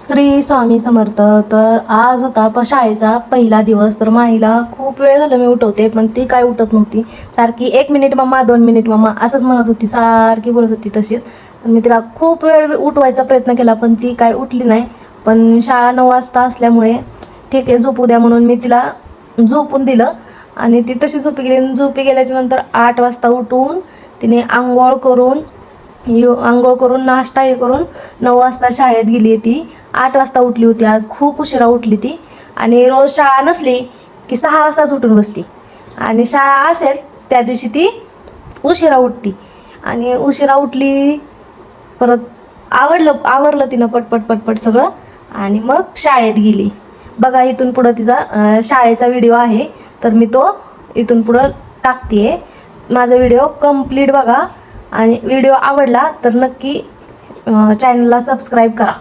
श्री स्वामी समर्थ. तर आज होता शाळेचा पहिला दिवस. तर माईला खूप वेळ झाला मी उठवते, पण ती काय उठत नव्हती. सारखी 1 मिनिट मम्मा 2 मिनिट मम्मा असंच म्हणत होती, सारखी बोलत होती तशीच. मी तिला खूप वेळ उठवायचा प्रयत्न केला, पण ती काय उठली नाही. पण शाळा 9 वाजता असल्यामुळे ठीक आहे झोपू द्या म्हणून मी तिला झोपून दिलं आणि ती तशी झोपी गेली. झोपी गेल्याच्या नंतर 8 वाजता उठून तिने आंघोळ करून नाश्ता हे करून 9 वाजता शाळेत गेली. ती 8 वाजता उठली होती. आज खूप उशिरा उठली ती. आणि रोज शाळा नसली की 6 वाजताच उठून बसती आणि शाळा असेल त्या दिवशी ती उशिरा उठती. आणि उशिरा उठली, परत आवरलं तिनं पटपट पटपट सगळं आणि मग शाळेत गेली. बघा इथून पुढं तिचा शाळेचा व्हिडिओ आहे, तर मी तो इथून पुढं टाकते. माझा व्हिडिओ कंप्लीट बघा आणि व्हिडिओ आवडला तर नक्की चॅनलला सबस्क्राईब करा.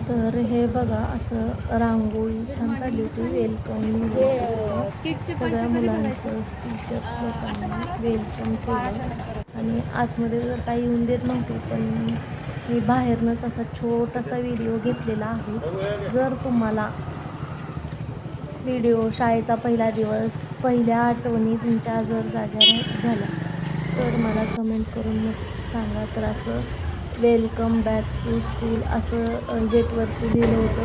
तर हे बघा असं रांगोळी छान काढली होती. वेलकम सगळ्या मुलांचं टीचर्स लोकांनी वेलकम केलं आणि आतमध्ये जर काही येऊन देत नव्हते, पण मी बाहेरनंच असा छोटासा व्हिडिओ घेतलेला आहे. जर तुम्हाला व्हिडिओ शाळेचा पहिला दिवस पहिल्या आठवणी तुमच्या जर जाग्या झाल्या तर मला कमेंट करून नक्की सांगा. तर असं वेलकम बॅक टू स्कूल असं गेटवरती लिहिलं होतं,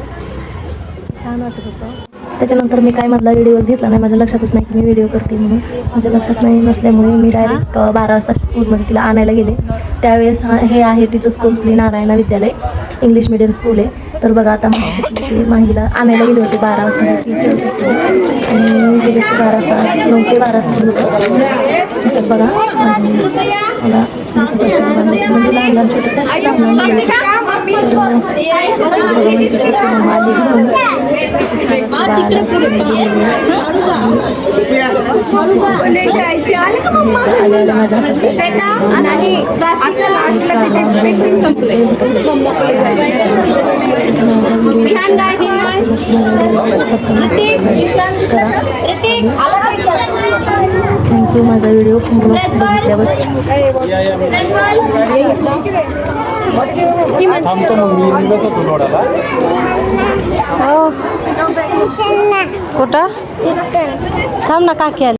छान वाटत होतं. त्याच्यानंतर मी काय मधला व्हिडिओज घेतला नाही, माझ्या लक्षातच नाही की मी व्हिडिओ करते म्हणून. माझ्या लक्षात नाही नसल्यामुळे मी डायरेक्ट 12 वाजता स्कूलमध्ये तिला आणायला गेले. त्यावेळेस हे आहे तिचं स्कूल, श्री नारायण विद्यालय इंग्लिश मिडियम स्कूल आहे. तर बघा आता माहीला आणायला गेले होते 12 वाजता टीचर्स आणि गेले 12 वाजता 9 ते 12 स्कूल होतं. तर बघा मला थँक्यू. माझा व्हिडिओ पूर्ण बघितल्यावर कुठं थांब ना काकी आली.